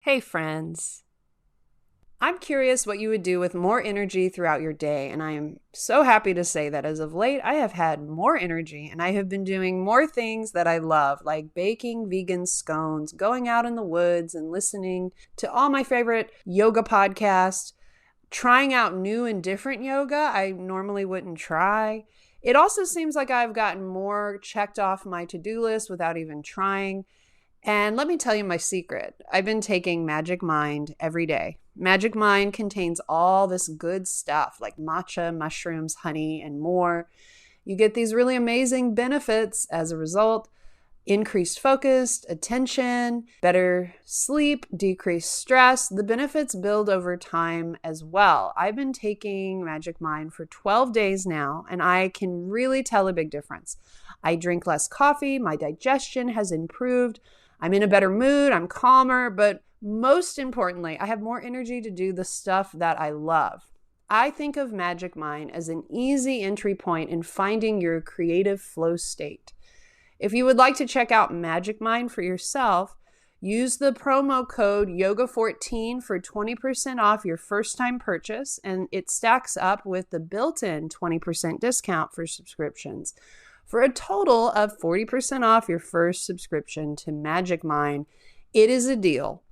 Hey friends, I'm curious what you would do with more energy throughout your day, and I am so happy to say that as of late I have had more energy and I have been doing more things that I love, like baking vegan scones, going out in the woods and listening to all my favorite yoga podcasts, trying out new and different yoga I normally wouldn't try. It also seems like I've gotten more checked off my to-do list without even trying. And let me tell you my secret. I've been taking Magic Mind every day. Magic Mind contains all this good stuff like matcha, mushrooms, honey, and more. You get these really amazing benefits as a result: increased focus, attention, better sleep, decreased stress. The benefits build over time as well. I've been taking Magic Mind for 12 days now, and I can really tell a big difference. I drink less coffee, my digestion has improved, I'm in a better mood, I'm calmer, but most importantly, I have more energy to do the stuff that I love. I think of Magic Mind as an easy entry point in finding your creative flow state. If you would like to check out Magic Mind for yourself, use the promo code YOGA14 for 20% off your first time purchase, and it stacks up with the built-in 20% discount for subscriptions, for a total of 40% off your first subscription to Magic Mind. It is a deal.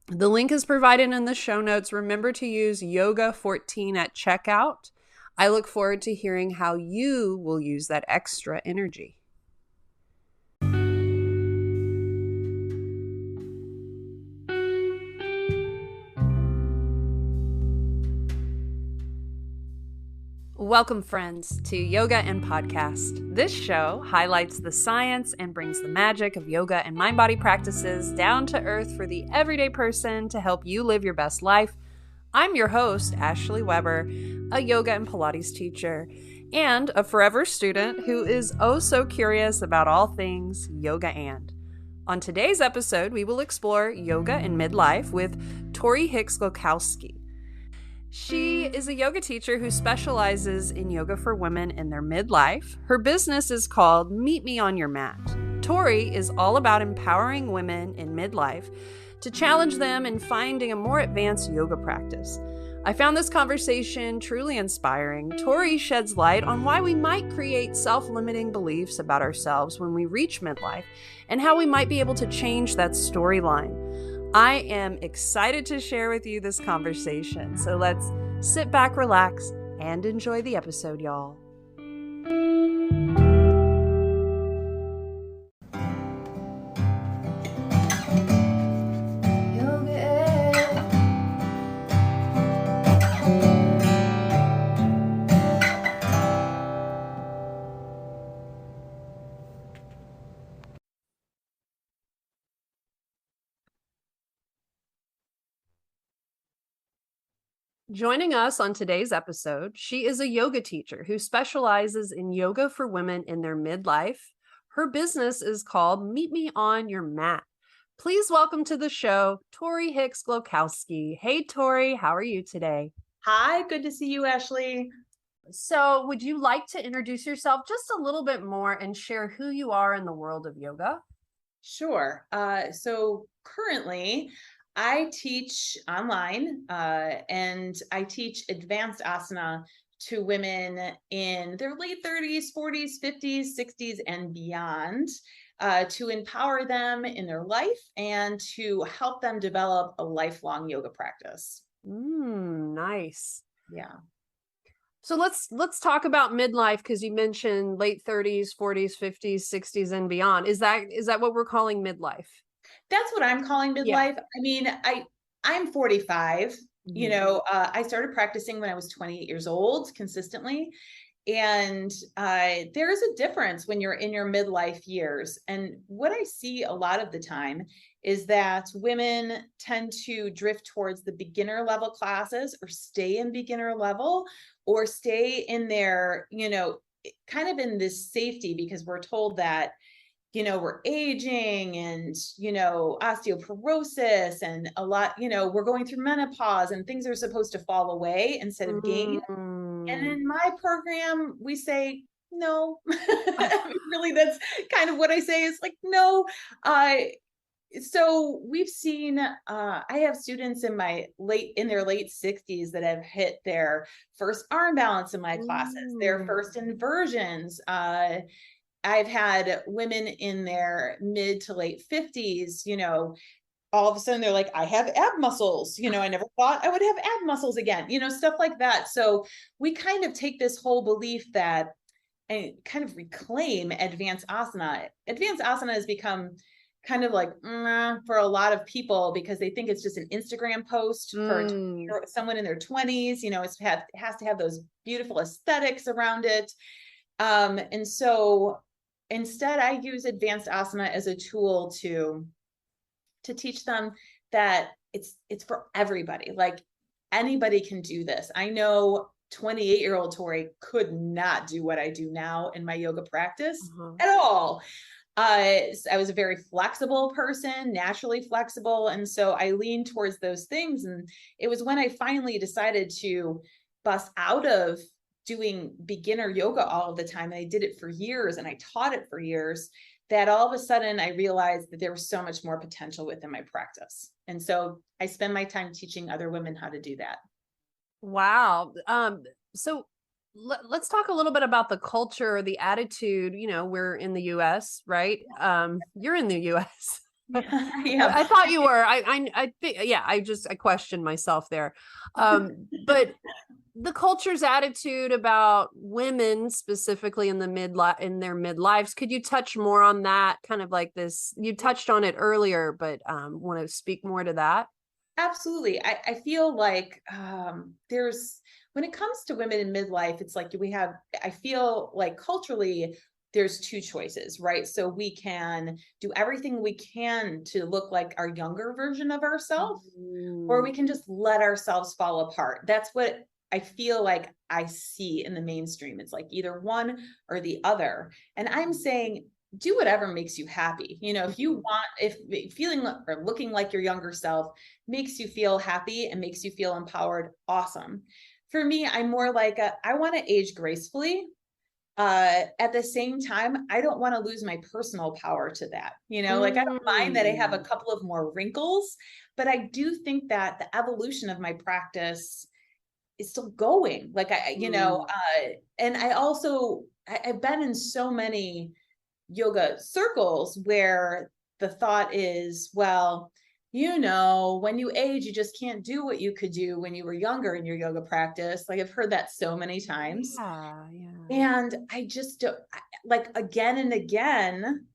The link is provided in the show notes. Remember to use Yoga14 at checkout. I look forward to hearing how you will use that extra energy. Welcome, friends, to Yoga and Podcast. This show highlights the science and brings the magic of yoga and mind-body practices down to earth for the everyday person to help you live your best life. I'm your host, Ashley Weber, a yoga and Pilates teacher and a forever student who is oh so curious about all things yoga and. On today's episode, we will explore yoga in midlife with Tori Hicks-Glogowski. She is a yoga teacher who specializes in yoga for women in their midlife. Her business is called Meet Me on Your Mat. Tori is all about empowering women in midlife to challenge them in finding a more advanced yoga practice. I found this conversation truly inspiring. Tori sheds light on why we might create self-limiting beliefs about ourselves when we reach midlife and how we might be able to change that storyline. I am excited to share with you this conversation, so let's sit back, relax, and enjoy the episode, y'all. Joining us on today's episode, she is a yoga teacher who specializes in yoga for women in their midlife. Her business is called Meet Me on Your Mat. Please welcome to the show, Tori Hicks-Glogowski. Hey, Tori, how are you today? Hi, good to see you, Ashley. So would you like to introduce yourself just a little bit more and share who you are in the world of yoga? Sure. So currently, I teach online and I teach advanced asana to women in their late 30s, 40s, 50s, 60s, and beyond to empower them in their life and to help them develop a lifelong yoga practice. Nice. Yeah. So let's talk about midlife, because you mentioned late 30s, 40s, 50s, 60s, and beyond. Is that what we're calling midlife? That's what I'm calling midlife. Yeah. I mean, I'm 45. Mhm. I started practicing when I was 28 years old consistently. And there is a difference when you're in your midlife years. And what I see a lot of the time is that women tend to drift towards the beginner level classes or stay in beginner level or stay in their, kind of in this safety because we're told that we're aging and, osteoporosis and a lot, we're going through menopause and things are supposed to fall away instead of gain. And in my program, we say, no, I mean, really, that's kind of what I say is like, no, So we've seen, I have students in their late 60s that have hit their first arm balance in my classes, their Mm. first inversions. I've had women in their mid to late 50s, all of a sudden they're like, I have ab muscles. I never thought I would have ab muscles again, stuff like that. So we kind of take this whole belief that and kind of reclaim advanced asana. Advanced asana has become kind of like for a lot of people because they think it's just an Instagram post for Mm. someone in their 20s. It has to have those beautiful aesthetics around it. And so instead, I use advanced asana as a tool to teach them that it's for everybody. Like anybody can do this. I know 28-year-old Tori could not do what I do now in my yoga practice Uh-huh. at all. I was a very flexible person, naturally flexible. And so I leaned towards those things. And it was when I finally decided to bust out of doing beginner yoga all of the time. And I did it for years and I taught it for years that all of a sudden I realized that there was so much more potential within my practice. And so I spend my time teaching other women how to do that. Wow. So let's talk a little bit about the culture, the attitude. We're in the US, right? You're in the US. Yeah. I thought you were. I think, yeah, I questioned myself there. But the culture's attitude about women specifically in their midlives, could you touch more on that? Kind of like this, you touched on it earlier, but want to speak more to that? Absolutely. I feel like when it comes to women in midlife, it's like I feel like culturally, there's two choices, right? So we can do everything we can to look like our younger version of ourselves, or Mm. we can just let ourselves fall apart. That's what I feel like I see in the mainstream. It's like either one or the other. And I'm saying, do whatever makes you happy. If you want, if feeling or looking like your younger self makes you feel happy and makes you feel empowered, awesome. For me, I'm more like I want to age gracefully. At the same time, I don't want to lose my personal power to that. Like I don't mind that I have a Mm. couple of more wrinkles, but I do think that the evolution of my practice is still going. Like Mm. and I've been in so many yoga circles where the thought is, well, when you age, you just can't do what you could do when you were younger in your yoga practice. Like I've heard that so many times. Yeah, yeah. And I just don't, like again and again,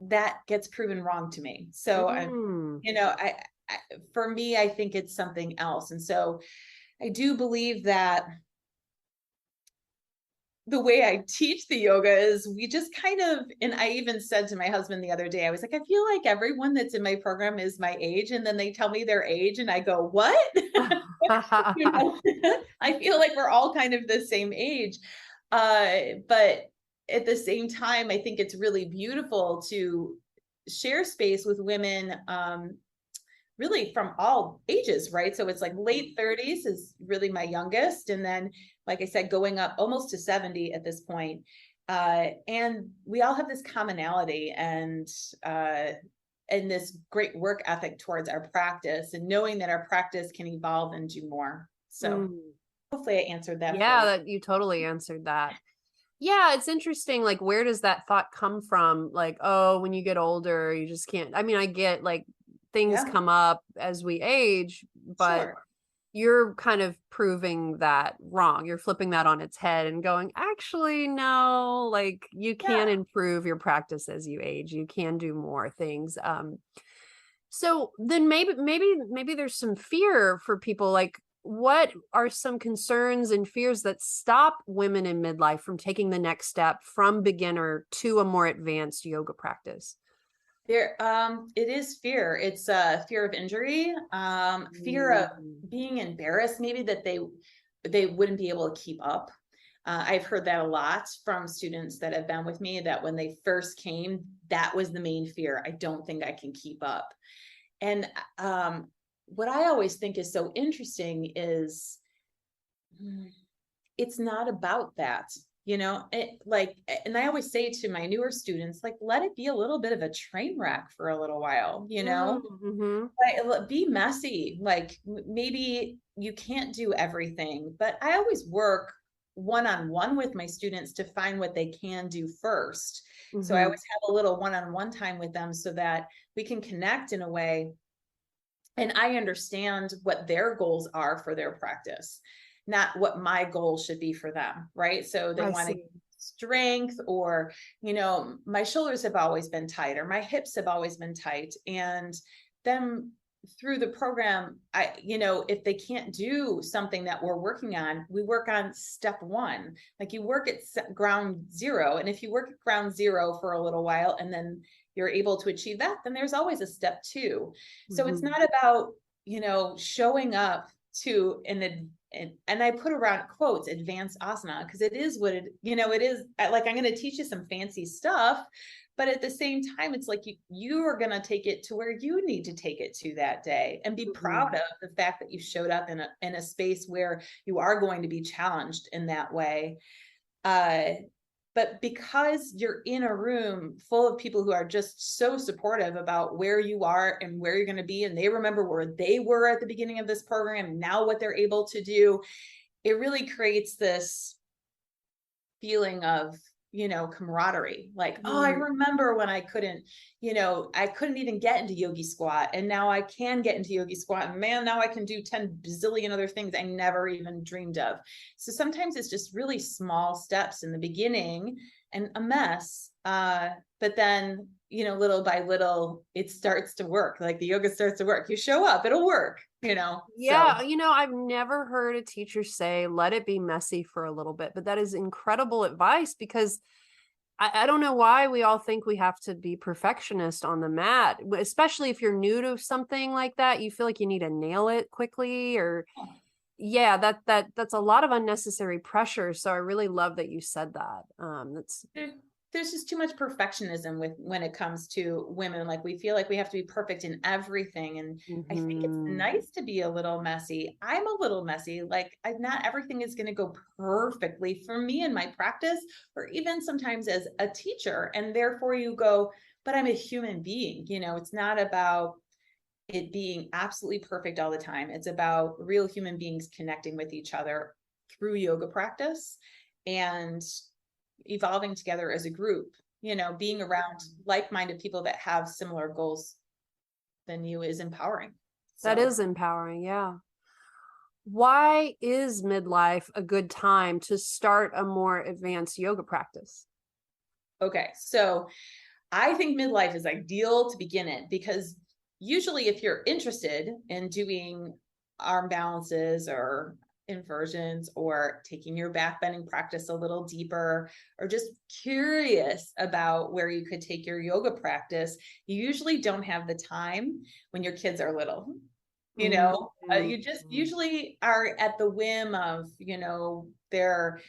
that gets proven wrong to me. So Mm. I for me, I think it's something else. And so I do believe that the way I teach the yoga is we just kind of, and I even said to my husband the other day, I was like, I feel like everyone that's in my program is my age. And then they tell me their age and I go, what? you know, I feel like we're all kind of the same age. But at the same time, I think it's really beautiful to share space with women really from all ages, right? So it's like late 30s is really my youngest. And then, like I said, going up almost to 70 at this point. And we all have this commonality and this great work ethic towards our practice and knowing that our practice can evolve and do more. So Mm. hopefully I answered that for Yeah, you. that you totally answered that. Yeah, it's interesting. Like, where does that thought come from? Like, oh, when you get older, you just can't. I mean, I get like things Yeah, come up as we age, but sure. you're kind of proving that wrong. You're flipping that on its head and going, actually, no, like you can Yeah. improve your practice as you age. You can do more things. So then maybe there's some fear for people. Like, what are some concerns and fears that stop women in midlife from taking the next step from beginner to a more advanced yoga practice? It is fear. It's fear of injury, fear of Mm. being embarrassed, maybe that they wouldn't be able to keep up. I've heard that a lot from students that have been with me that when they first came, that was the main fear. I don't think I can keep up. And what I always think is so interesting is it's not about that. and I always say to my newer students, like, let it be a little bit of a train wreck for a little while, Mm-hmm. be messy. Like maybe you can't do everything, but I always work one-on-one with my students to find what they can do first. So I Mm-hmm. always have a little one-on-one time with them so that we can connect in a way, and I understand what their goals are for their practice, not what my goals should be for them, right? So they I want to see. strength, or my shoulders have always been tight, or my hips have always been tight, and them through the program, if they can't do something that we're working on, we work on step one. Like you work at ground zero, and if you work at ground zero for a little while and then you're able to achieve that, then there's always a step two. So it's Mm-hmm. not about showing up to and I put around quotes advanced asana, because it is what it is. Like, I'm going to teach you some fancy stuff, but at the same time, it's like you are going to take it to where you need to take it to that day, and be Mm-hmm. proud of the fact that you showed up in a space where you are going to be challenged in that way. But because you're in a room full of people who are just so supportive about where you are and where you're going to be, and they remember where they were at the beginning of this program and now what they're able to do, it really creates this feeling of camaraderie. Like, oh, I remember when I couldn't even get into yogi squat, and now I can get into yogi squat, and man, now I can do 10 bazillion other things I never even dreamed of. So sometimes it's just really small steps in the beginning and a mess, but then little by little it starts to work. Like the yoga starts to work, you show up, it'll work. Yeah, So I've never heard a teacher say, let it be messy for a little bit, but that is incredible advice because I don't know why we all think we have to be perfectionist on the mat, especially if you're new to something like that. You feel like you need to nail it quickly, or yeah, that's a lot of unnecessary pressure. So I really love that you said that. That's there's just too much perfectionism with when it comes to women. Like, we feel like we have to be perfect in everything, and I think it's mhm. nice to be a little messy. I'm a little messy. Like, not everything is going to go perfectly for me in my practice, or even sometimes as a teacher, and therefore you go, but I'm a human being. It's not about it being absolutely perfect all the time. It's about real human beings connecting with each other through yoga practice and evolving together as a group, being around like-minded people that have similar goals than you is empowering. That So, is empowering. Yeah. Why is midlife a good time to start a more advanced yoga practice? okay. So I think midlife is ideal to begin it, because usually if you're interested in doing arm balances or inversions, or taking your back bending practice a little deeper, or just curious about where you could take your yoga practice, you usually don't have the time when your kids are little. You just Mhm. usually are at the whim of their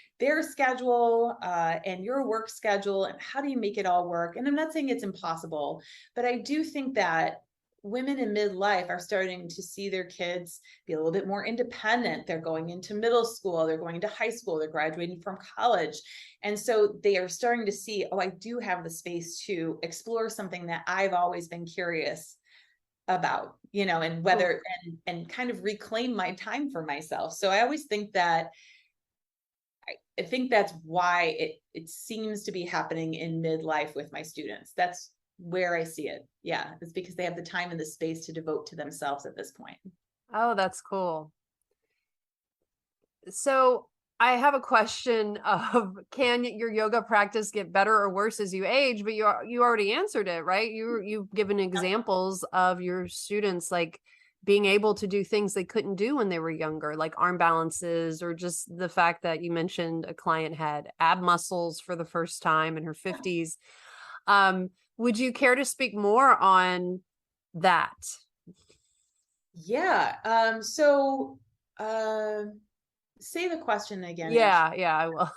schedule, and your work schedule, and how do you make it all work. And I'm not saying it's impossible, but I do think that women in midlife are starting to see their kids be a little bit more independent. They're going into middle school, they're going into high school, they're graduating from college, and so they are starting to see, oh, I do have the space to explore something that I've always been curious about, and Cool. whether and kind of reclaim my time for myself. So I always think that I think that's why it seems to be happening in midlife with my students. That's where I see it. Yeah, it's because they have the time and the space to devote to themselves at this point. Oh, that's cool. So I have a question of, can your yoga practice get better or worse as you age? But you already answered it, right? You've given examples of your students like being able to do things they couldn't do when they were younger, like arm balances, or just the fact that you mentioned a client had ab muscles for the first time in her 50s. Would you care to speak more on that? Yeah. Uh, say the question again, Ash. Yeah, I will.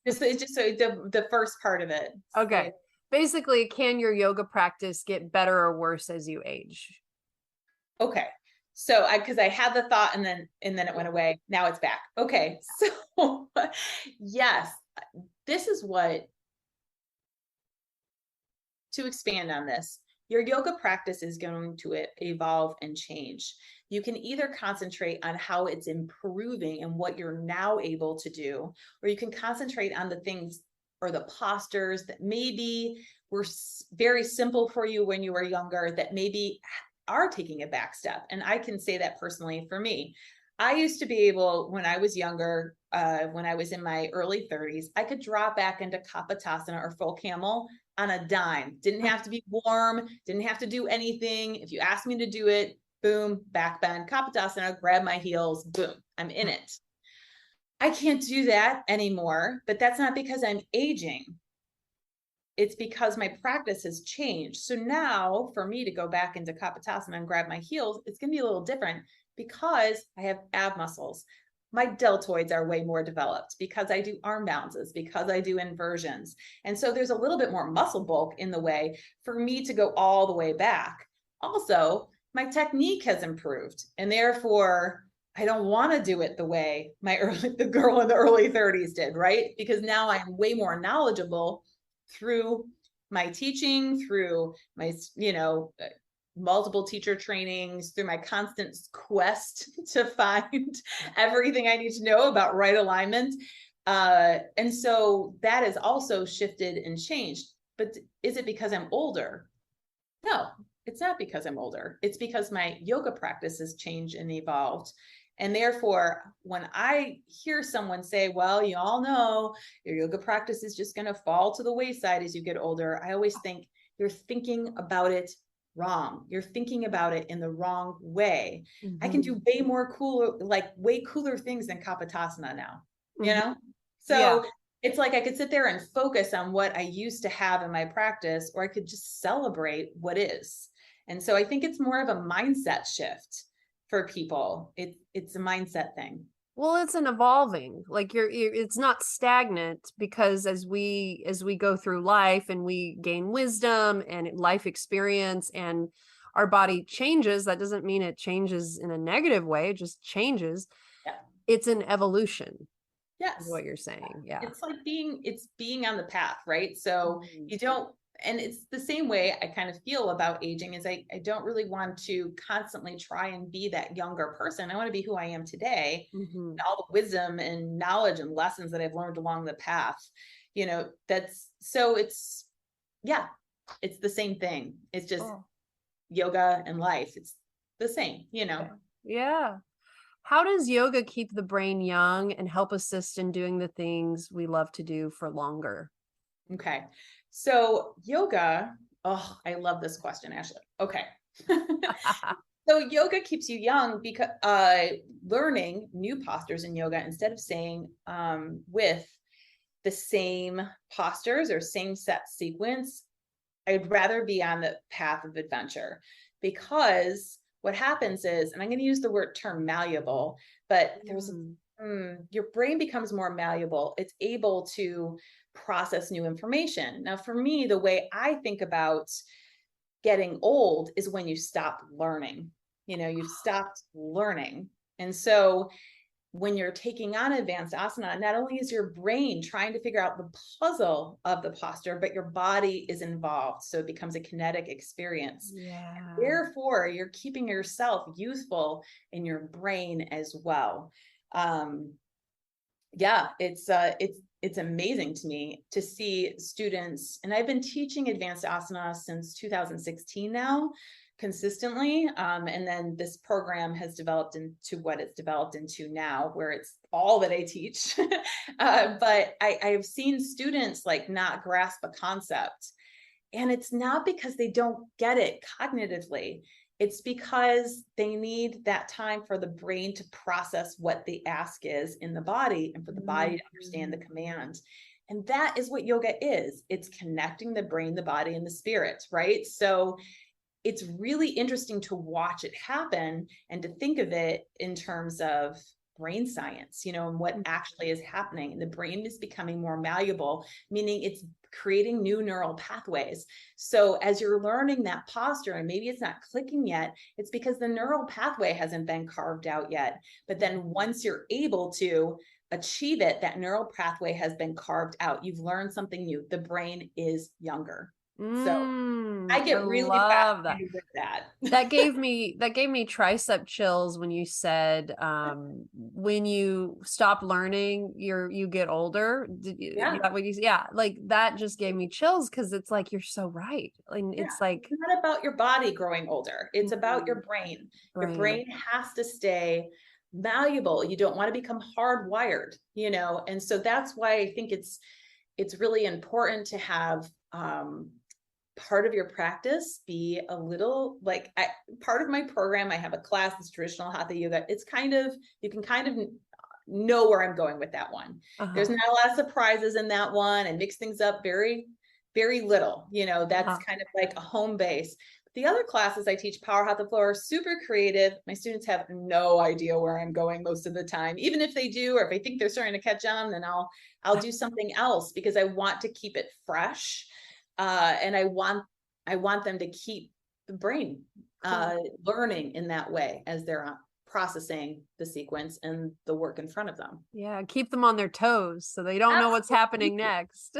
Just so the first part of it. Okay. Basically, can your yoga practice get better or worse as you age? Okay. So because I had the thought, and then it went away. Now it's back. Okay. So yes. this is what, to expand on this, your yoga practice is going to evolve and change. You can either concentrate on how it's improving and what you're now able to do, or you can concentrate on the things or the postures that maybe were very simple for you when you were younger that maybe are taking a back step. And I can say that personally for me. I used to be able, when I was younger, when I was in my early 30s, I could drop back into Kapotasana or full camel on a dime. Didn't have to be warm, didn't have to do anything. If you asked me to do it, boom, back bend, Kapotasana, grab my heels, boom, I'm in it. I can't do that anymore, but that's not because I'm aging. It's because my practice has changed. So now for me to go back into Kapotasana and grab my heels, it's going to be a little different because I have ab muscles. My deltoids are way more developed because I do arm bounces, because I do inversions. And so there's a little bit more muscle bulk in the way for me to go all the way back. Also, my technique has improved, and therefore I don't want to do it the way the girl in the early 30s did, right? Because now I'm way more knowledgeable through my teaching, through my, multiple teacher trainings, through my constant quest to find everything I need to know about right alignment. And so that has also shifted and changed. But is it because I'm older? No, it's not because I'm older. It's because my yoga practice has changed and evolved. And therefore, when I hear someone say, well, you all know your yoga practice is just going to fall to the wayside as you get older, I always think you're thinking about it wrong. You're thinking about it in the wrong way. Mm-hmm. I can do way cooler things than Kapotasana now, mm-hmm. So yeah. It's like I could sit there and focus on what I used to have in my practice, or I could just celebrate what is. And so I think it's more of a mindset shift for people. It's a mindset thing. Well, it's an evolving, like it's not stagnant, because as we go through life and we gain wisdom and life experience and our body changes, that doesn't mean it changes in a negative way. It just changes. Yeah. It's an evolution. Yes. Is what you're saying. Yeah. It's like being on the path, right? So you don't, and it's the same way I kind of feel about aging is I don't really want to constantly try and be that younger person. I want to be who I am today, mm-hmm. and all the wisdom and knowledge and lessons that I've learned along the path. It's the same thing. It's just yoga and life. It's the same, Yeah. How does yoga keep the brain young and help assist in doing the things we love to do for longer? Okay. So yoga, I love this question, Ashley. Okay. So yoga keeps you young because learning new postures in yoga, instead of staying with the same postures or same set sequence, I'd rather be on the path of adventure, because what happens is, and I'm going to use the term malleable, but your brain becomes more malleable. It's able to process new information. Now, for me, the way I think about getting old is when you stop learning. You've stopped learning. And so when you're taking on advanced asana, not only is your brain trying to figure out the puzzle of the posture, but your body is involved. So it becomes a kinetic experience. Yeah. Therefore, you're keeping yourself youthful in your brain as well. It's amazing to me to see students, and I've been teaching advanced asana since 2016 now, consistently. And then this program has developed into what it's developed into now, where it's all that I teach. But I've seen students not grasp a concept. And it's not because they don't get it cognitively. It's because they need that time for the brain to process what the ask is in the body, and for the body to understand the command. And that is what yoga is. It's connecting the brain, the body, and the spirit, right? So it's really interesting to watch it happen and to think of it in terms of brain science, and what actually is happening. And the brain is becoming more malleable, meaning it's creating new neural pathways. So as you're learning that posture, and maybe it's not clicking yet, it's because the neural pathway hasn't been carved out yet. But then once you're able to, achieve it, that neural pathway has been carved out. You've learned something new. The brain is younger. So I I get really love that. fascinated with that. That gave me tricep chills when you said when you stop learning you get older. Yeah. That what you, yeah, like that just gave me chills because it's like you're so right. And Yeah. it's like It's not about your body growing older. It's about your brain. Your brain. brain has to stay malleable. You don't want to become hardwired, you know? And so that's why I think it's really important to have part of your practice be a little like part of my program. I have a class that's traditional hatha yoga. It's kind of, you can kind of know where I'm going with that one. There's not a lot of surprises in that one, and mix things up very, very little, you know. That's kind of like a home base. The other classes I teach, Power Hatha Flow, are super creative. My students have no idea where I'm going most of the time. Even if they do, or if I think they're starting to catch on, then I'll do something else because I want to keep it fresh. And I want them to keep the brain learning in that way as they're processing the sequence and the work in front of them. Yeah, keep them on their toes so they don't know what's happening next.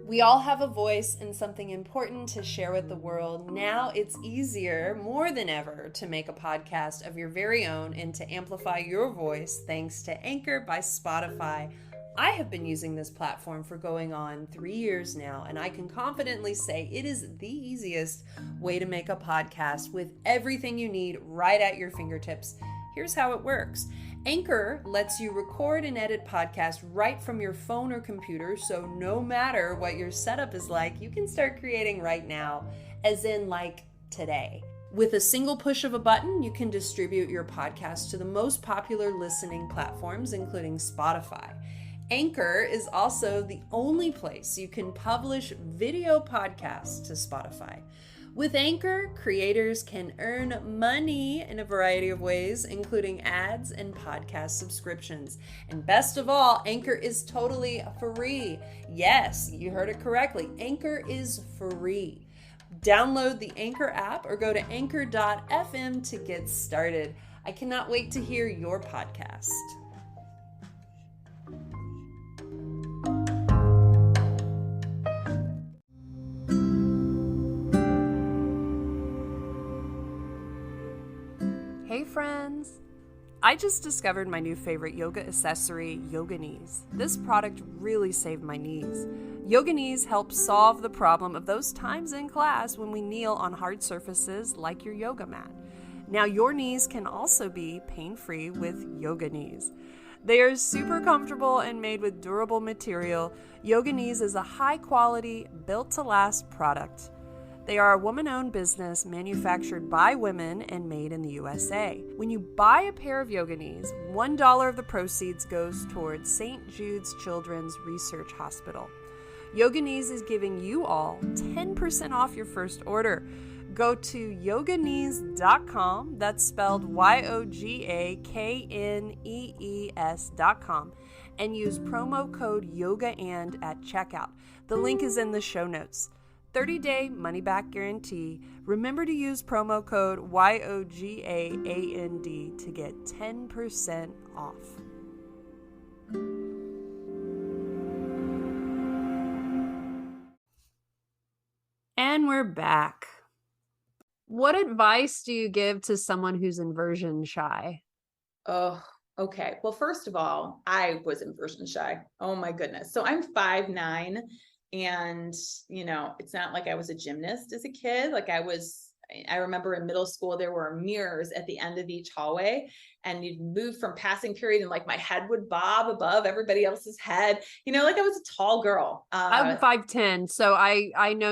We all have a voice and something important to share with the world. Now it's easier, more than ever, to make a podcast of your very own and to amplify your voice thanks to Anchor by Spotify. I have been using this platform for going on 3 years now, and I can confidently say it is the easiest way to make a podcast with everything you need right at your fingertips. Here's how it works. Anchor lets you record and edit podcasts right from your phone or computer, so no matter what your setup is like, you can start creating right now, as in like today. With a single push of a button, you can distribute your podcast to the most popular listening platforms, including Spotify. Anchor is also the only place you can publish video podcasts to Spotify. With Anchor, creators can earn money in a variety of ways, including ads and podcast subscriptions. And best of all, Anchor is totally free. Yes, you heard it correctly. Anchor is free. Download the Anchor app or go to anchor.fm to get started. I cannot wait to hear your podcast. Hey friends! I just discovered my new favorite yoga accessory, Yoga Knees. This product really saved my knees. Yoga Knees helps solve the problem of those times in class when we kneel on hard surfaces like your yoga mat. Now your knees can also be pain-free with Yoga Knees. They are super comfortable and made with durable material. Yoga Knees is a high-quality, built-to-last product. They are a woman-owned business manufactured by women and made in the USA. When you buy a pair of Yoga Knees, $1 of the proceeds goes towards St. Jude's Children's Research Hospital. Yoga Knees is giving you all 10% off your first order. Go to yoganees.com, that's spelled YOGAKNEES.com, and use promo code YOGAAND at checkout. The link is in the show notes. 30-day money-back guarantee. Remember to use promo code YOGAAND to get 10% off. And we're back. What advice do you give to someone who's inversion shy? Oh, okay. Well, first of all, I was inversion shy. Oh my goodness. So I'm 5'9". And, you know, it's not like I was a gymnast as a kid. I remember in middle school, there were mirrors at the end of each hallway, and you'd move from passing period and like my head would bob above everybody else's head, you know, like I was a tall girl. I'm 5'10", so I know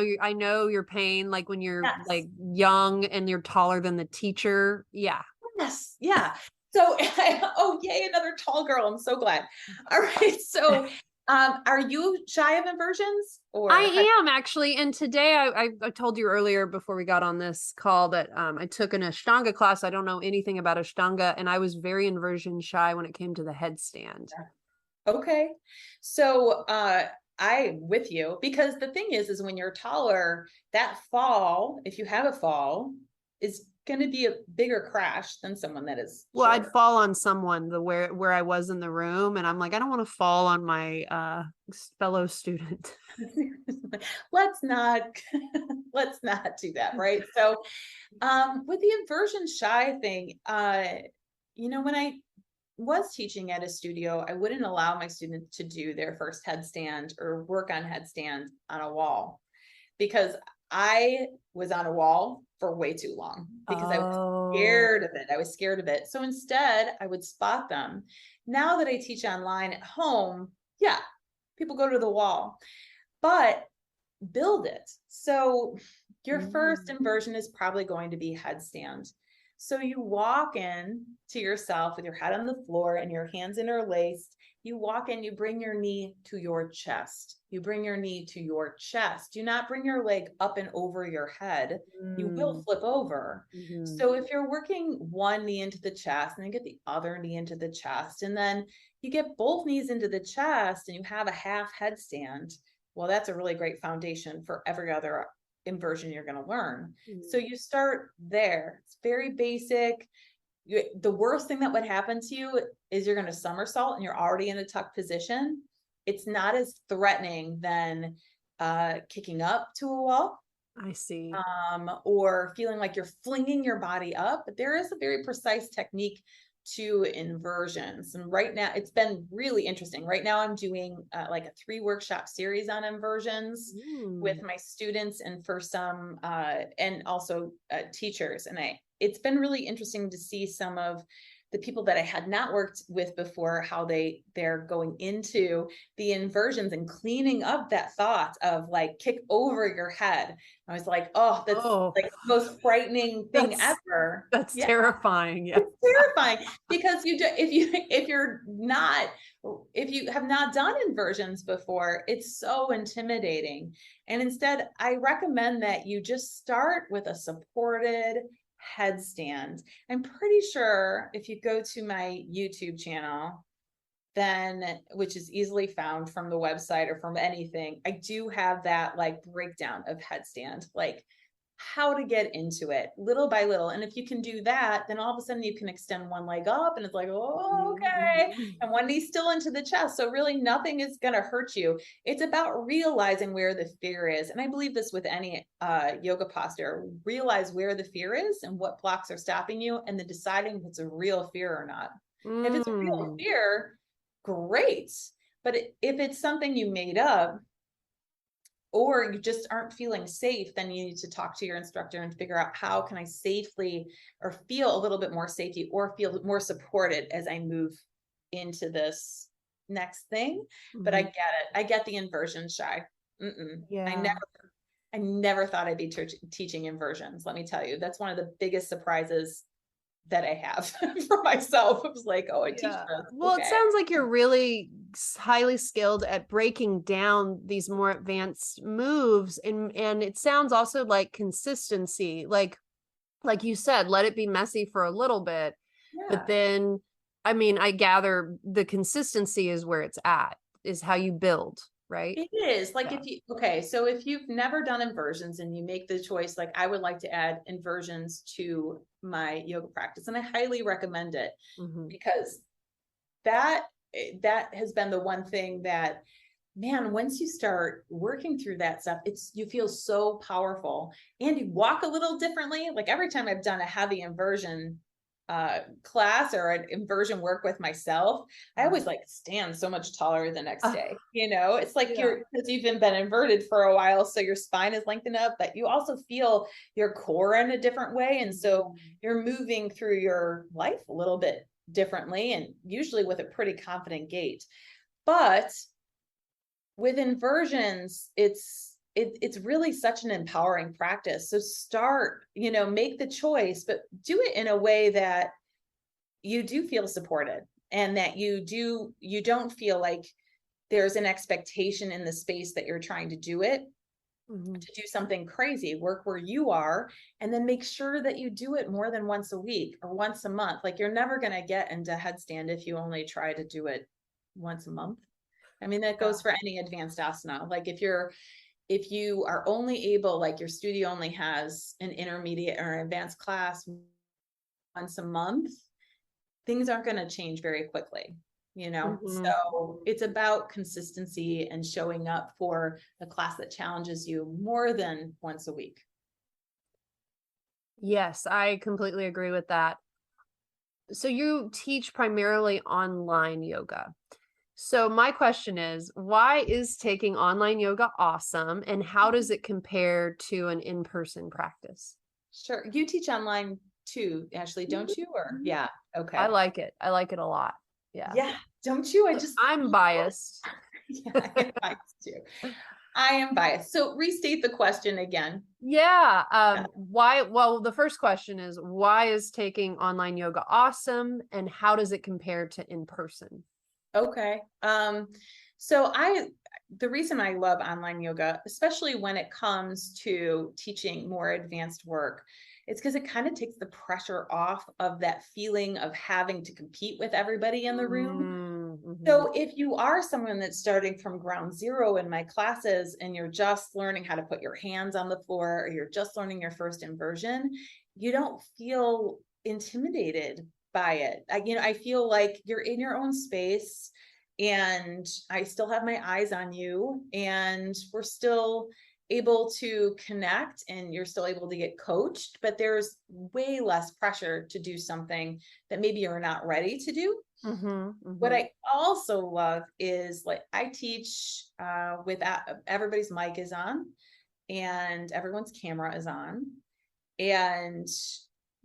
your pain, like when you're like young and you're taller than the teacher. Yeah. Yes. Yeah. So, oh, yay, another tall girl. I'm so glad. All right. So, are you shy of inversions? Or I am actually. And today I told you earlier before we got on this call that I took an Ashtanga class. I don't know anything about Ashtanga, and I was very inversion shy when it came to the headstand. Okay. So I with you, because the thing is when you're taller, that fall, if you have a fall, is going to be a bigger crash than someone that is Well, I'd shorter. fall on someone where I was in the room, and I'm like, I don't want to fall on my fellow student. Let's not let's not do that, right? So with the inversion shy thing, when I was teaching at a studio, I wouldn't allow my students to do their first headstand or work on headstand on a wall because I was on a wall for way too long because I was Oh, scared of it. I was scared of it. So instead, I would spot them. Now that I teach online at home, yeah, people go to the wall, but build it. So your first mm. inversion is probably going to be headstand. So you walk in to yourself with your head on the floor and your hands interlaced. You walk in, you bring your knee to your chest. You bring your knee to your chest. Do not bring your leg up and over your head. You will Mm. flip over. Mm-hmm. So if you're working one knee into the chest and then get the other knee into the chest, and then you get both knees into the chest and you have a half headstand, well, that's a really great foundation for every other inversion you're going to learn. So you start there. It's very basic. The worst thing that would happen to you is you're going to somersault and you're already in a tuck position. It's not as threatening than kicking up to a wall, I see. or feeling like you're flinging your body up. But there is a very precise technique to inversions. And right now, it's been really interesting. Right now, I'm doing like a 3 workshop series on inversions with Mm. my students and for some, and also teachers. And it's been really interesting to see some of the people that I had not worked with before, how they're going into the inversions and cleaning up that thought of like kick over your head. I was like, oh, that's Oh, like the most frightening thing that's ever. that's Yeah, terrifying. Yeah. it's terrifying because you do, if you have not done inversions before, it's so intimidating. And instead, I recommend that you just start with a supported headstand. I'm pretty sure if you go to my YouTube channel, then which is easily found from the website or from anything, I do have that like breakdown of headstand, like how to get into it little by little. And if you can do that, then all of a sudden you can extend one leg up and it's like, oh, okay. Mhm. And one knee still into the chest. So really nothing is going to hurt you. It's about realizing where the fear is. And I believe this with any yoga posture, realize where the fear is and what blocks are stopping you, and then deciding if it's a real fear or not. If it's a real Mm. fear, great. But if it's something you made up, or you just aren't feeling safe, then you need to talk to your instructor and figure out how can I safely or feel a little bit more safety or feel more supported as I move into this next thing. But I Mhm. get it. I get the inversion shy. Mm-mm. Yeah. I never thought I'd be teaching inversions. Let me tell you, that's one of the biggest surprises that I have for myself. I was like, oh, I teach Yeah. this. Well, it Okay. sounds like you're really highly skilled at breaking down these more advanced moves, and it sounds also like consistency. Like you said, let it be messy for a little bit, but Yeah. then I mean, I gather the consistency is where it's at, is how you build, right? It is like Yeah. okay, so if you've never done inversions and you make the choice, like I would like to add inversions to my yoga practice, and I highly recommend it Hmm. because that that has been the one thing that, man, once you start working through that stuff, you feel so powerful and you walk a little differently. Like every time I've done a heavy inversion class or an inversion work with myself, I always like stand so much taller the next day. It's like Yeah. because you've been inverted for a while, so your spine is lengthened up, but you also feel your core in a different way. And so Mhm. you're moving through your life a little bit differently and usually with a pretty confident gait. But with inversions, it's really such an empowering practice. So start, make the choice, but do it in a way that you do feel supported and that you don't feel like there's an expectation in the space that you're trying to do it, Mhm. to do something crazy. Work where you are, and then make sure that you do it more than once a week or once a month. Like you're never going to get into headstand if you only try to do it once a month. I mean, that goes for any advanced asana. Like if you are only able, like your studio only has an intermediate or advanced class once a month, things aren't going to change very quickly, you know? Mm-hmm. So it's about consistency and showing up for the class that challenges you more than once a week. Yes, I completely agree with that. So you teach primarily online yoga. So my question is, why is taking online yoga awesome, and how does it compare to an in-person practice? Sure. You teach online too, Ashley, don't you? Or Mhm. yeah. I Okay. like it. I like it a lot. Yeah. Yeah. Don't you? I just I'm biased. yeah, I am biased too. I am biased. So restate the question again. Yeah. Yeah. Why? Well, the first question is, why is taking online yoga awesome, and how does it compare to in person? Okay. So the reason I love online yoga, especially when it comes to teaching more advanced work, it's because it kind of takes the pressure off of that feeling of having to compete with everybody in the room. Mm-hmm. So if you are someone that's starting from ground zero in my classes and you're just learning how to put your hands on the floor, or you're just learning your first inversion, you don't feel intimidated by it. I feel like you're in your own space and I still have my eyes on you and we're still able to connect and you're still able to get coached, but there's way less pressure to do something that maybe you're not ready to do. Mm-hmm. What Mm-hmm. I also love is like I teach with everybody's mic is on and everyone's camera is on. And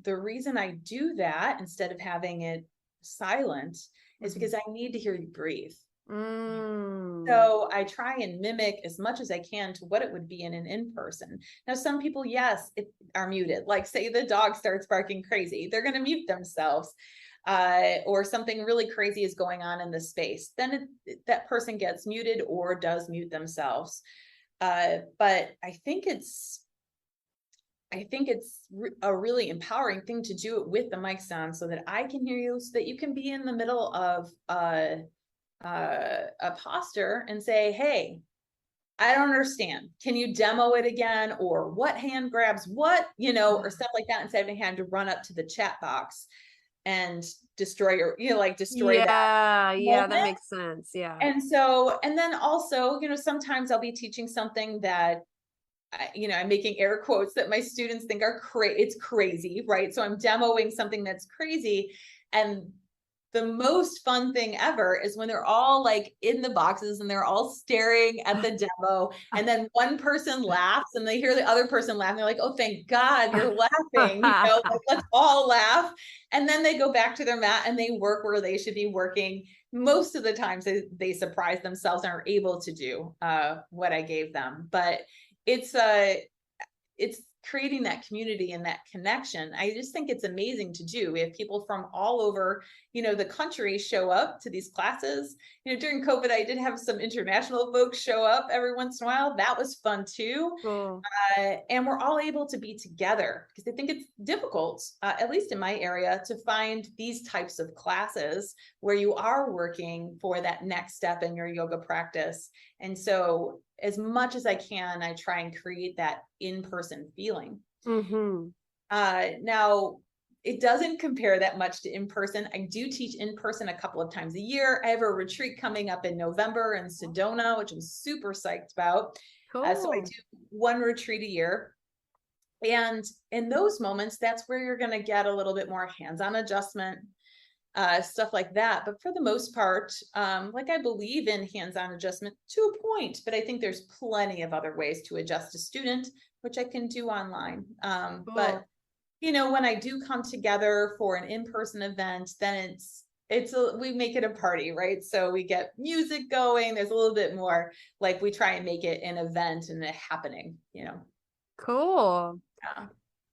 the reason I do that instead of having it silent is Mm-hmm. because I need to hear you breathe. Mm. So I try and mimic as much as I can to what it would be in an in-person. Now, some people, yes, are muted. Like say the dog starts barking crazy, they're going to mute themselves. Or something really crazy is going on in the space, then that person gets muted or does mute themselves. But I think it's a really empowering thing to do it with the mics on so that I can hear you, so that you can be in the middle of a posture and say, hey, I don't understand. Can you demo it again? Or what hand grabs what, or stuff like that, instead of having to run up to the chat box and destroy that Yeah, yeah, that moment. makes sense. Yeah. And then also, sometimes I'll be teaching something that I'm making air quotes that my students think are it's crazy, right? So I'm demoing something that's crazy. And the most fun thing ever is when they're all like in the boxes and they're all staring at the demo. And then one person laughs and they hear the other person laugh. And they're like, oh, thank God you're laughing. Like, let's all laugh. And then they go back to their mat and they work where they should be working. Most of the times they surprise themselves and are able to do what I gave them. But it's creating that community and that connection. I just think it's amazing to do. We have people from all over, the country show up to these classes. During COVID, I did have some international folks show up every once in a while. That was fun too. Cool. And we're all able to be together because I think it's difficult, at least in my area, to find these types of classes where you are working for that next step in your yoga practice. And so as much as I can, I try and create that in-person feeling. Mm-hmm. Now, it doesn't compare that much to in-person. I do teach in-person a couple of times a year. I have a retreat coming up in November in Sedona, which I'm super psyched about. So I Cool. do one retreat a year. And in those moments, that's where you're going to get a little bit more hands-on adjustment, stuff like that. But for the most part, like I believe in hands-on adjustment to a point, but I think there's plenty of other ways to adjust a student, which I can do online. But Cool. when I do come together for an in-person event, then we make it a party, right? So we get music going. There's a little bit more, like we try and make it an event and a happening. Cool. Yeah.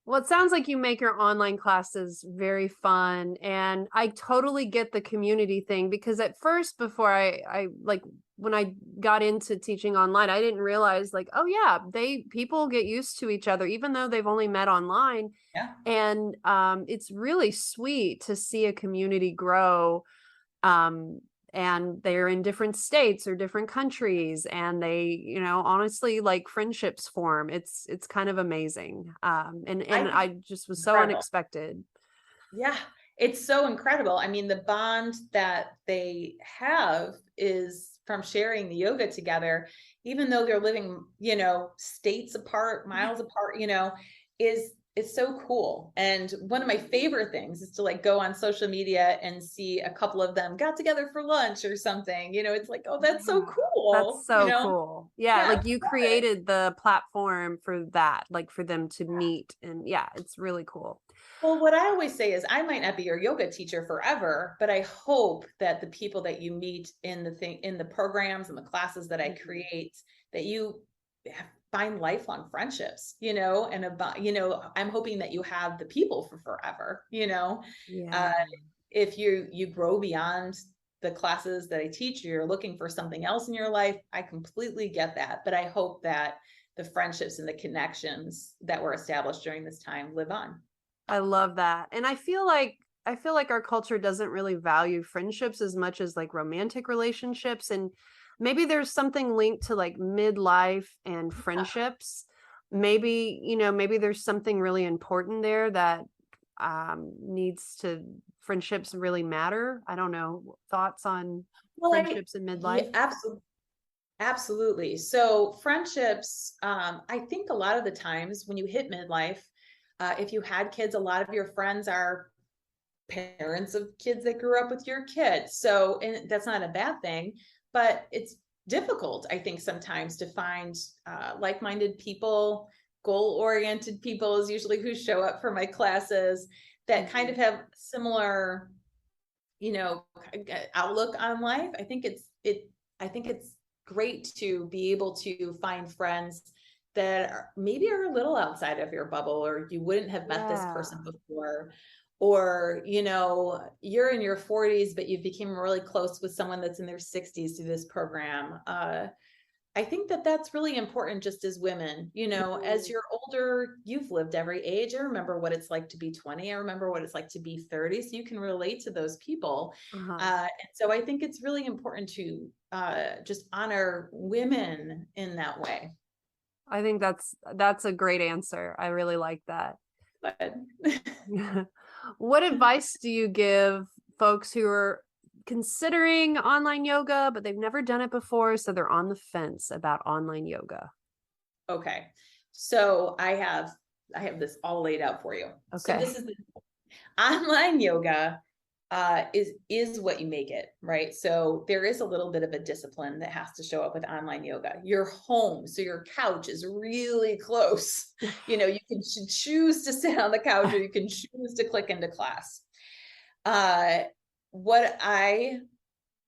Well, it sounds like you make your online classes very fun, and I totally get the community thing because at first, before I like when I got into teaching online, I didn't realize like, oh yeah, people get used to each other even though they've only met online, Yeah. and it's really sweet to see a community grow, um, and they're in different states or different countries, and they, honestly, like, friendships form. It's kind of amazing. I And think I just was so incredible. unexpected. Yeah, it's so incredible. I mean, the bond that they have is from sharing the yoga together, even though they're living, states apart, miles apart, is it's so cool. And one of my favorite things is to like go on social media and see a couple of them got together for lunch or something. It's like, oh, that's so Yeah, that's cool, so cool. Yeah, Yeah, like, you created the platform for that, like, for them to meet, and yeah, it's really cool. well, what I always say is I might not be your yoga teacher forever, but I hope that the people that you meet in the programs and the classes that I Mhm. create, that you find lifelong friendships, and about, I'm hoping that you have the people for forever, Yeah. uh, if you grow beyond the classes that I teach, you're looking for something else in your life. I completely get that, but I hope that the friendships and the connections that were established during this time live on. I love that. And I feel like our culture doesn't really value friendships as much as, like, romantic relationships, and maybe there's something linked to, like, midlife and friendships. Maybe there's something really important there that needs to friendships really matter. I don't know. Thoughts on Well, friendships in yeah, midlife? absolutely. So friendships, I think a lot of the times when you hit midlife, if you had kids, a lot of your friends are parents of kids that grew up with your kids. So, and that's not a bad thing, but it's difficult, I think, sometimes to find like-minded people. Goal-oriented people is usually who show up for my classes that kind Mhm. of have similar, you know, outlook on life. I think it's great to be able to find friends that maybe are a little outside of your bubble, or you wouldn't have met this person Yeah. before, or you're in your 40s but you became really close with someone that's in their 60s through this program. I think that that's really important just as women. As Mhm. you're older, you've lived every age. I remember what it's like to be 20. I remember what it's like to be 30. So you can relate to those people. Uh-huh. And so I think it's really important to just honor women in that way. I think that's a great answer. I really like that. But What advice do you give folks who are considering online yoga, but they've never done it before, so they're on the fence about online yoga? okay. So I have this all laid out for you. So Okay. this is the online yoga is what you make it, right? So there is a little bit of a discipline that has to show up with online yoga. You're home, so your couch is really close. You can choose to sit on the couch or you can choose to click into class. Uh, what I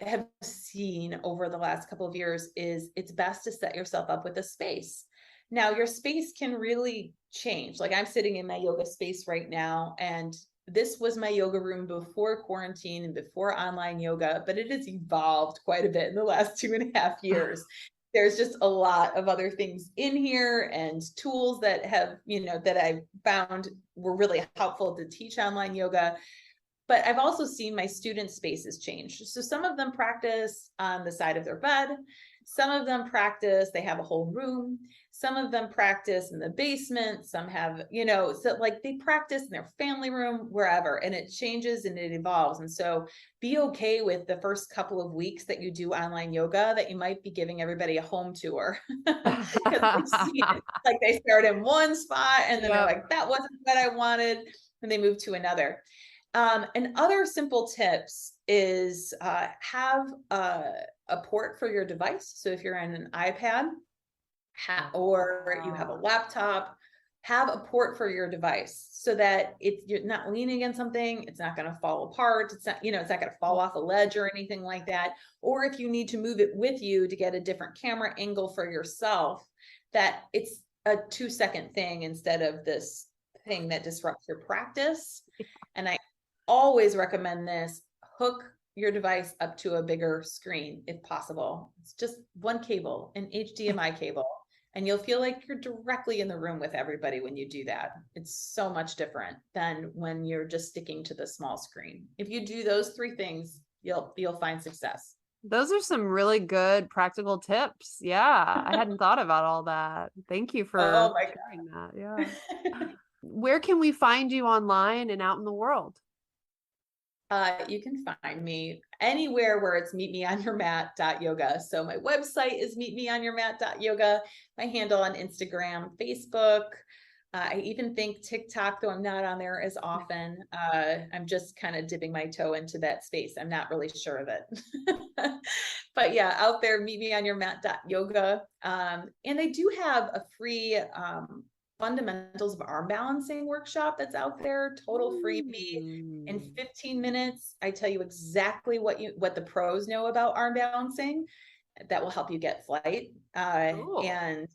have seen over the last couple of years is it's best to set yourself up with a space. Now, your space can really change. Like I'm sitting in my yoga space right now, and this was my yoga room before quarantine and before online yoga, but it has evolved quite a bit in the last 2.5 years. There's just a lot of other things in here and tools that that I found were really helpful to teach online yoga. But I've also seen my student spaces change. So some of them practice on the side of their bed. Some of them practice, they have a whole room. Some of them practice in the basement. Some have, so like they practice in their family room, wherever, and it changes and it evolves. And so be okay with the first couple of weeks that you do online yoga that you might be giving everybody a home tour. Because I've seen it. Like they start in one spot and then they're Yep. like, that wasn't what I wanted. And they move to another. And other simple tips is have a port for your device. So if you're on an iPad or you have a Ah, laptop, have a port for your device so that you're not leaning against something. It's not going to fall apart. It's not going to fall off a ledge or anything like that. Or if you need to move it with you to get a different camera angle for yourself, that it's a 2-second thing instead of this thing that disrupts your practice. And I always recommend this: hook your device up to a bigger screen if possible. It's just one cable, an HDMI cable, and you'll feel like you're directly in the room with everybody when you do that. It's so much different than when you're just sticking to the small screen. If you do those three things, you'll find success. Those are some really good practical tips. Yeah, I hadn't thought about all that. Thank you Oh for my sharing that. Yeah. God. Where can we find you online and out in the world? You can find me anywhere where it's meetmeonyourmat.yoga. So my website is meetmeonyourmat.yoga. My handle on Instagram, Facebook. I even think TikTok, though I'm not on there as often. I'm just kind of dipping my toe into that space. I'm not really sure of it. But yeah, out there, meetmeonyourmat.yoga. And they do have a free fundamentals of arm balancing workshop that's out there, total freebie. In 15 minutes, I tell you exactly what the pros know about arm balancing that will help you get flight. Cool. And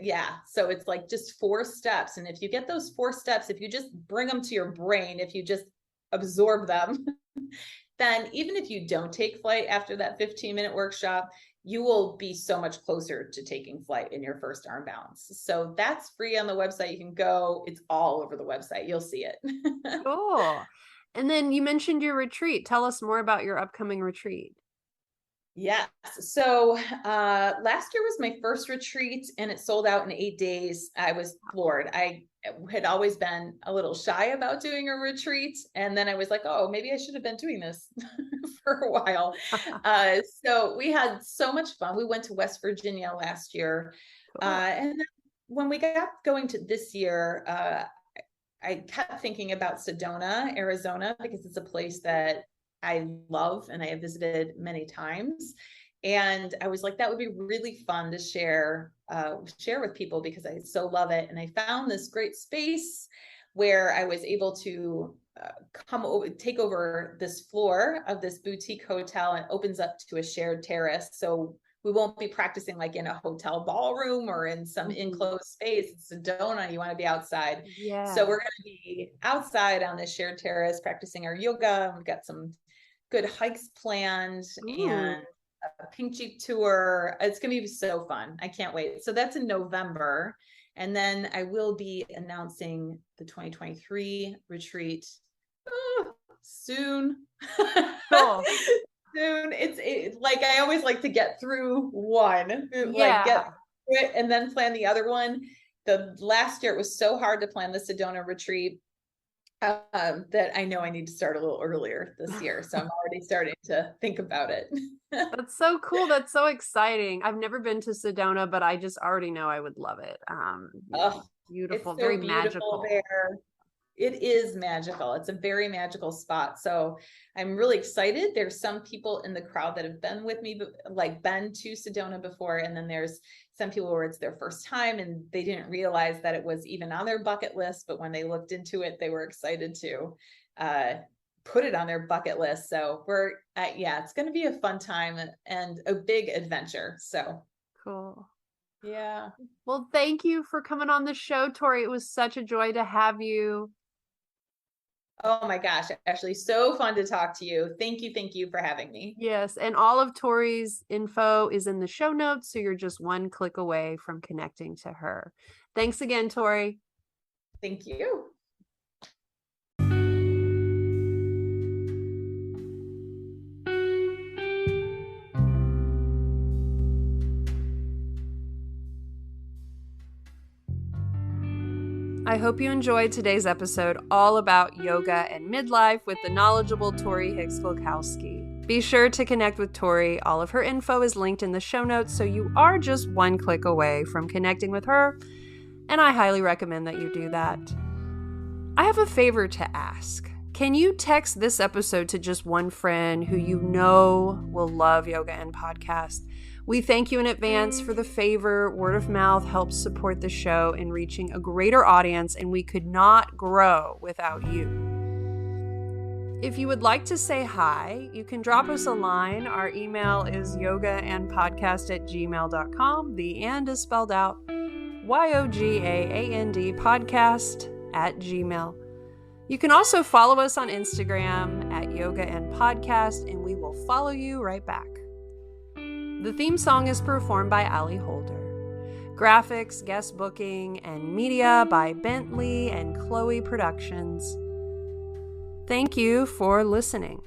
yeah, so it's like just 4 steps. And if you get those 4 steps, if you just bring them to your brain, if you just absorb them, then even if you don't take flight after that 15-minute workshop, you will be so much closer to taking flight in your first arm balance. So that's free on the website. You can go, it's all over the website. You'll see it. Cool. And then you mentioned your retreat. Tell us more about your upcoming retreat. Yes. So last year was my first retreat and it sold out in 8 days. I was floored. I had always been a little shy about doing a retreat. And then I was like, oh, maybe I should have been doing this for a while. So we had so much fun. We went to West Virginia last year. Cool. And then when we got going to this year, I kept thinking about Sedona, Arizona, because it's a place that I love and I have visited many times. And I was like, that would be really fun to share with people because I so love it. And I found this great space where I was able to take over this floor of this boutique hotel, and it opens up to a shared terrace. So we won't be practicing like in a hotel ballroom or in some enclosed space. It's Sedona, you want to be outside. Yeah. So we're going to be outside on this shared terrace practicing our yoga. We've got some good hikes planned and a pink jeep tour. It's going to be so fun. I can't wait. So that's in November. And then I will be announcing the 2023 retreat soon. Cool. Soon. It's like I always like to get through one, like get through it and then plan the other one. The last year it was so hard to plan the Sedona retreat that I know I need to start a little earlier this year. So I'm already starting to think about it. That's so cool. That's so exciting. I've never been to Sedona, but I just already know I would love it. Beautiful, it's so very beautiful magical. there. It is magical. It's a very magical spot. So I'm really excited. There's some people in the crowd that have been with me, like been to Sedona before. And then there's some people where it's their first time and they didn't realize that it was even on their bucket list. But when they looked into it, they were excited to put it on their bucket list. So it's going to be a fun time and a big adventure. So cool. Yeah. Well, thank you for coming on the show, Tori. It was such a joy to have you. Oh my gosh, Ashley, so fun to talk to you. Thank you for having me. Yes, and all of Tori's info is in the show notes, so you're just one click away from connecting to her. Thanks again, Tori. Thank you. I hope you enjoyed today's episode all about yoga and midlife with the knowledgeable Tori Hicks-Glogowski. Be sure to connect with Tori. All of her info is linked in the show notes, so you are just one click away from connecting with her, and I highly recommend that you do that. I have a favor to ask. Can you text this episode to just one friend who you know will love yoga and podcast? We thank you in advance for the favor. Word of mouth helps support the show in reaching a greater audience, and we could not grow without you. If you would like to say hi, you can drop us a line. Our email is yogaandpodcast@gmail.com. The and is spelled out YOGAAND podcast@gmail. You can also follow us on Instagram @yogaandpodcast, and we will follow you right back. The theme song is performed by Ali Holder. Graphics, guest booking, and media by Bentley and Chloe Productions. Thank you for listening.